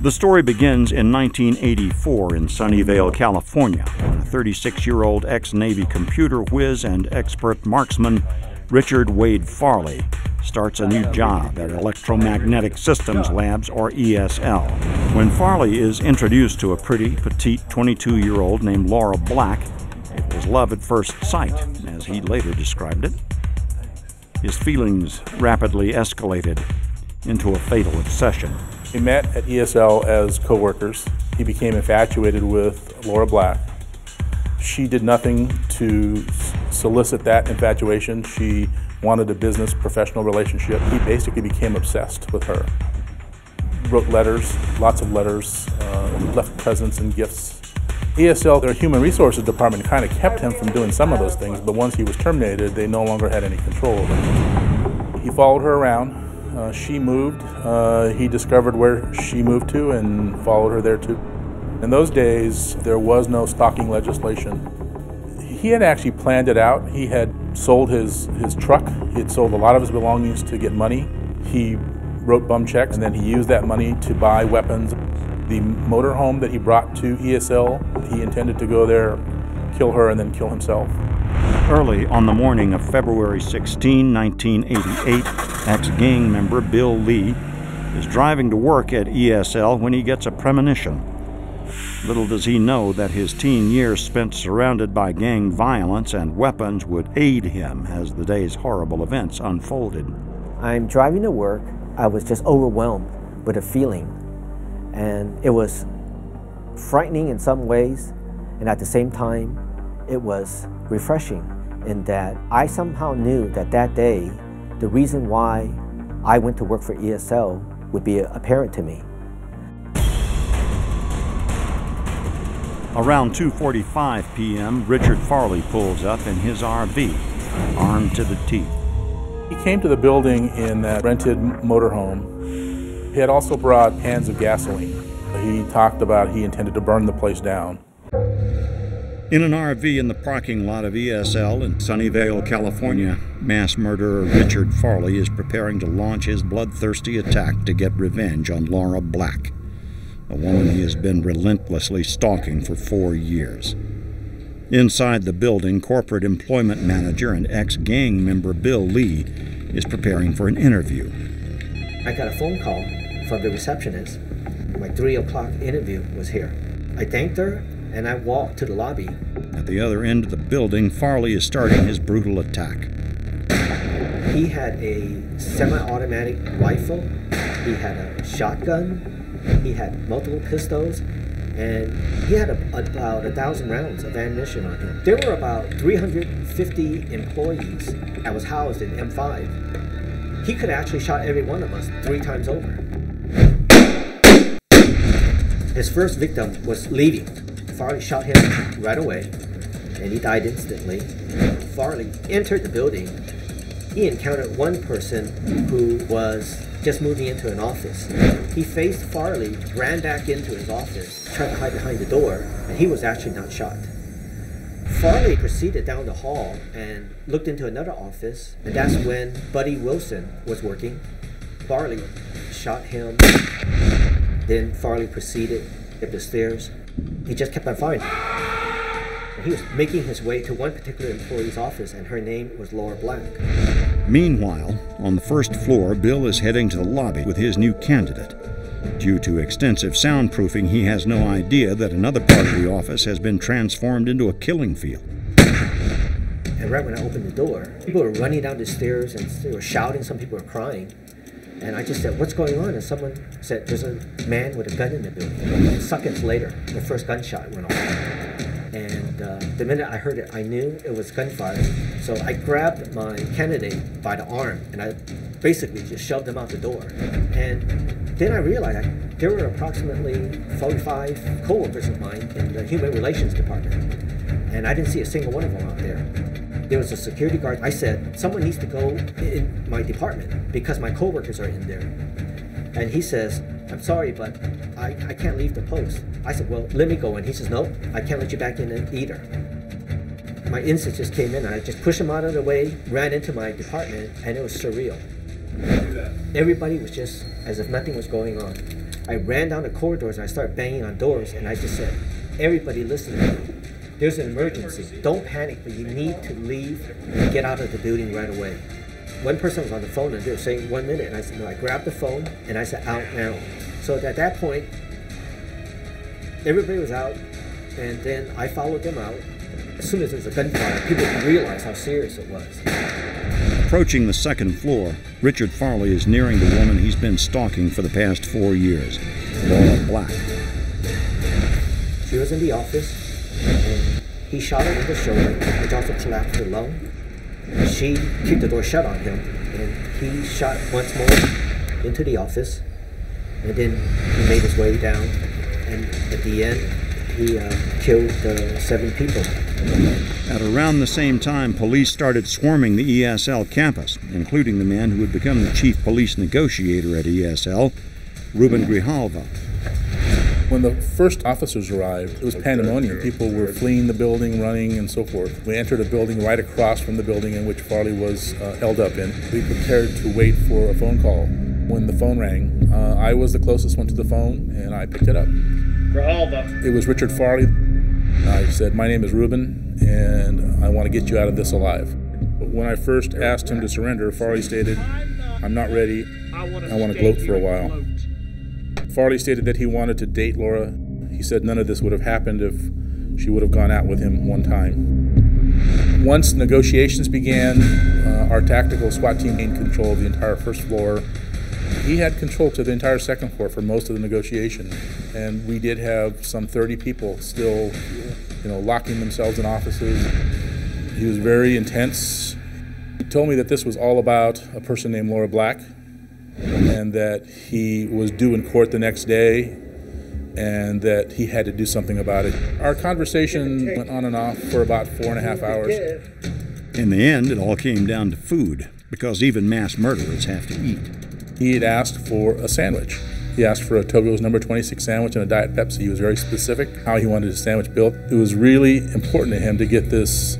The story begins in 1984 in Sunnyvale, California, when a 36-year-old ex-Navy computer whiz and expert marksman, Richard Farley, starts a new job at Electromagnetic Systems Labs, or ESL. When Farley is introduced to a pretty, petite 22-year-old named Laura Black, it was love at first sight, as he later described it. His feelings rapidly escalated into a fatal obsession. We met at ESL as co-workers. He became infatuated with Laura Black. She did nothing to solicit that infatuation. She wanted a business professional relationship. He basically became obsessed with her. Wrote letters, lots of letters, left presents and gifts. ESL, their human resources department, kind of kept him from doing some of those things, but once he was terminated, they no longer had any control over him. He followed her around. She moved. He discovered where she moved to and followed her there too. In those days, there was no stalking legislation. He had actually planned it out. He had sold his truck. He had sold a lot of his belongings to get money. He wrote bum checks, and then he used that money to buy weapons. The motorhome that he brought to ESL, he intended to go there, kill her, and then kill himself. Early on the morning of February 16, 1988, ex-gang member Bill Lee is driving to work at ESL when he gets a premonition. Little does he know that his teen years spent surrounded by gang violence and weapons would aid him as the day's horrible events unfolded. I'm driving to work. I was just overwhelmed with a feeling, and it was frightening in some ways, and at the same time, it was refreshing in that I somehow knew that that day, the reason why I went to work for ESL would be apparent to me. Around 2:45 p.m., Richard Farley pulls up in his RV, armed to the teeth. He came to the building in that rented motorhome. He had also brought cans of gasoline. He talked about he intended to burn the place down. In an RV in the parking lot of ESL in Sunnyvale, California, mass murderer Richard Farley is preparing to launch his bloodthirsty attack to get revenge on Laura Black, a woman he has been relentlessly stalking for 4 years. Inside the building, corporate employment manager and ex-gang member Bill Lee is preparing for an interview. I got a phone call from the receptionist. My 3 o'clock interview was here. I thanked her, and I walked to the lobby. At the other end of the building, Farley is starting his brutal attack. He had a semi-automatic rifle. He had a shotgun. He had multiple pistols, and he had about 1,000 rounds of ammunition on him. There were about 350 employees that was housed in M5. He could have actually shot every one of us 3 times over. His first victim was leaving. Farley shot him right away, and he died instantly. Farley entered the building. He encountered one person who was just moving into an office. He faced Farley, ran back into his office, tried to hide behind the door, and he was actually not shot. Farley proceeded down the hall and looked into another office, and that's when Buddy Wilson was working. Farley shot him. Then Farley proceeded up the stairs. He just kept on firing. And he was making his way to one particular employee's office, and her name was Laura Black. Meanwhile, on the first floor, Bill is heading to the lobby with his new candidate. Due to extensive soundproofing, he has no idea that another part of the office has been transformed into a killing field. And right when I opened the door, people were running down the stairs and they were shouting, some people were crying. And I just said, "What's going on?" And someone said, "There's a man with a gun in the building." And seconds later, the first gunshot went off. And the minute I heard it, I knew it was gunfire. So I grabbed my candidate by the arm, and I basically just shoved him out the door. And then I realized there were approximately 45 co-workers of mine in the Human Relations Department. And I didn't see a single one of them out there. There was a security guard. I said, "Someone needs to go in my department because my co-workers are in there." And he says, "I'm sorry, but I can't leave the post." I said, "Well, let me go." And he says, "No, I can't let you back in either." My instinct just came in, and I just pushed him out of the way, ran into my department, and it was surreal. Everybody was just as if nothing was going on. I ran down the corridors and I started banging on doors, and I just said, everybody listen to me. There's an emergency. Don't panic, but you need to leave and get out of the building right away. One person was on the phone and they were saying 1 minute, and I said, no, I grabbed the phone and I said, out now. So at that point, everybody was out, and then I followed them out. As soon as there was a gunfire, people realized how serious it was. Approaching the second floor, Richard Farley is nearing the woman he's been stalking for the past 4 years, Laura Black. She was in the office, and he shot her in the shoulder, which also collapsed her lung. She kicked the door shut on him, and he shot once more into the office, and then he made his way down, and at the end, he killed 7 people. At around the same time, police started swarming the ESL campus, including the man who would become the chief police negotiator at ESL, Ruben Grijalva. When the first officers arrived, it was pandemonium. People were fleeing the building, running, and so forth. We entered a building right across from the building in which Farley was held up in. We prepared to wait for a phone call. When the phone rang, I was the closest one to the phone, and I picked it up. It was Richard Farley. I said, my name is Ruben, and I want to get you out of this alive. But when I first asked him to surrender, Farley stated, I'm not ready. I want to gloat for a while. Farley stated that he wanted to date Laura. He said none of this would have happened if she would have gone out with him one time. Once negotiations began, our tactical SWAT team gained control of the entire first floor. He had control to the entire second floor for most of the negotiation, and we did have some 30 people still, locking themselves in offices. He was very intense. He told me that this was all about a person named Laura Black, and that he was due in court the next day, and that he had to do something about it. Our conversation went on and off for about 4.5 hours. In the end, it all came down to food, because even mass murderers have to eat. He had asked for a sandwich. He asked for a Togo's number 26 sandwich and a Diet Pepsi. He was very specific how he wanted his sandwich built. It was really important to him to get this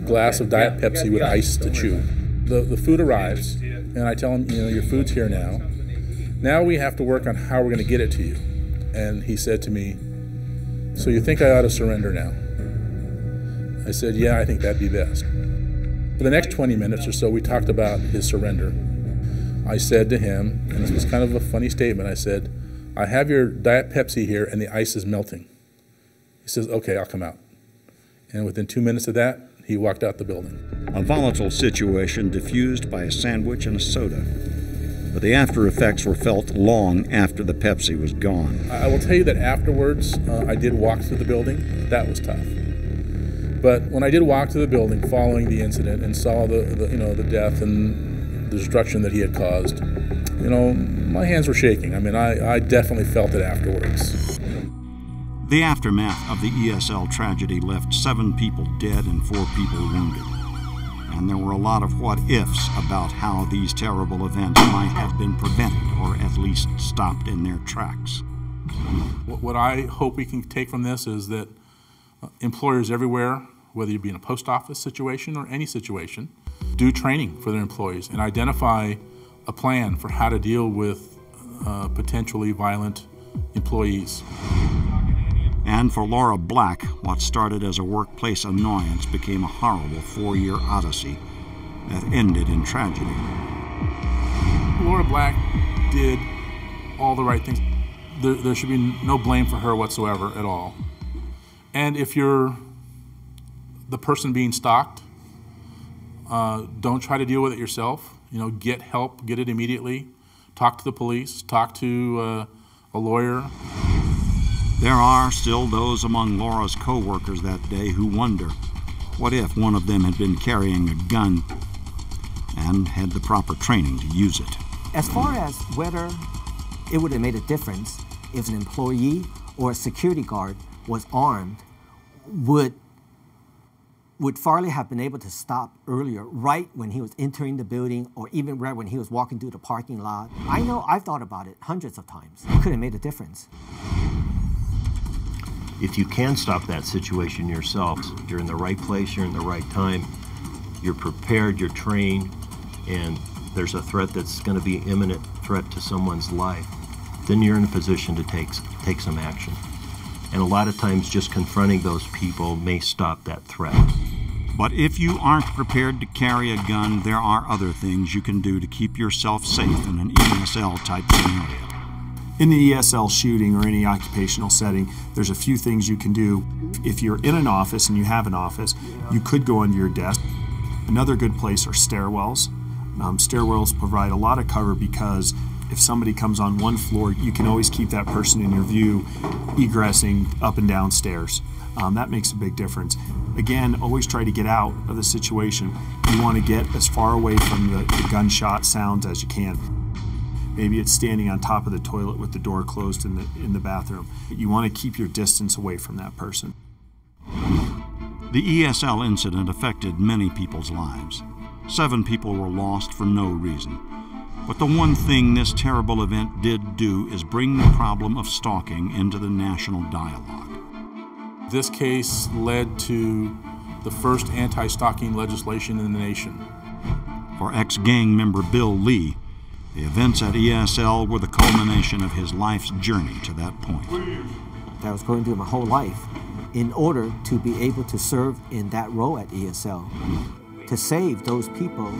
glass of Diet Pepsi with ice to chew. The food arrives, and I tell him, your food's here now. Now we have to work on how we're going to get it to you. And he said to me, so you think I ought to surrender now? I said, yeah, I think that'd be best. For the next 20 minutes or so, we talked about his surrender. I said to him, and this was kind of a funny statement, I said, I have your Diet Pepsi here and the ice is melting. He says, okay, I'll come out. And within 2 minutes of that, he walked out the building. A volatile situation diffused by a sandwich and a soda. But the after effects were felt long after the Pepsi was gone. I will tell you that afterwards, I did walk through the building. That was tough. But when I did walk through the building following the incident and saw the death and the destruction that he had caused, my hands were shaking. I mean, I definitely felt it afterwards. The aftermath of the ESL tragedy left 7 people dead and 4 people wounded. And there were a lot of what-ifs about how these terrible events might have been prevented or at least stopped in their tracks. What I hope we can take from this is that employers everywhere, whether you be in a post office situation or any situation, do training for their employees and identify a plan for how to deal with potentially violent employees. And for Laura Black, what started as a workplace annoyance became a horrible 4-year odyssey that ended in tragedy. Laura Black did all the right things. There should be no blame for her whatsoever at all. And if you're the person being stalked, don't try to deal with it yourself. Get help, get it immediately. Talk to the police, talk to a lawyer. There are still those among Laura's co-workers that day who wonder, what if one of them had been carrying a gun and had the proper training to use it? As far as whether it would have made a difference if an employee or a security guard was armed, would Farley have been able to stop earlier, right when he was entering the building, or even right when he was walking through the parking lot? I know I've thought about it hundreds of times. It could have made a difference. If you can stop that situation yourself, you're in the right place, you're in the right time, you're prepared, you're trained, and there's a threat that's going to be an imminent threat to someone's life, then you're in a position to take some action. And a lot of times just confronting those people may stop that threat. But if you aren't prepared to carry a gun, there are other things you can do to keep yourself safe in an ESL-type scenario. In the ESL shooting or any occupational setting, there's a few things you can do. If you're in an office and you have an office, you could go under your desk. Another good place are stairwells. Stairwells provide a lot of cover because if somebody comes on one floor, you can always keep that person in your view egressing up and down stairs. That makes a big difference. Again, always try to get out of the situation. You want to get as far away from the gunshot sounds as you can. Maybe it's standing on top of the toilet with the door closed in the bathroom. You want to keep your distance away from that person. The ESL incident affected many people's lives. 7 people were lost for no reason. But the one thing this terrible event did do is bring the problem of stalking into the national dialogue. This case led to the first anti-stalking legislation in the nation. For ex-gang member Bill Lee, the events at ESL were the culmination of his life's journey to that point. I was going through my whole life in order to be able to serve in that role at ESL, to save those people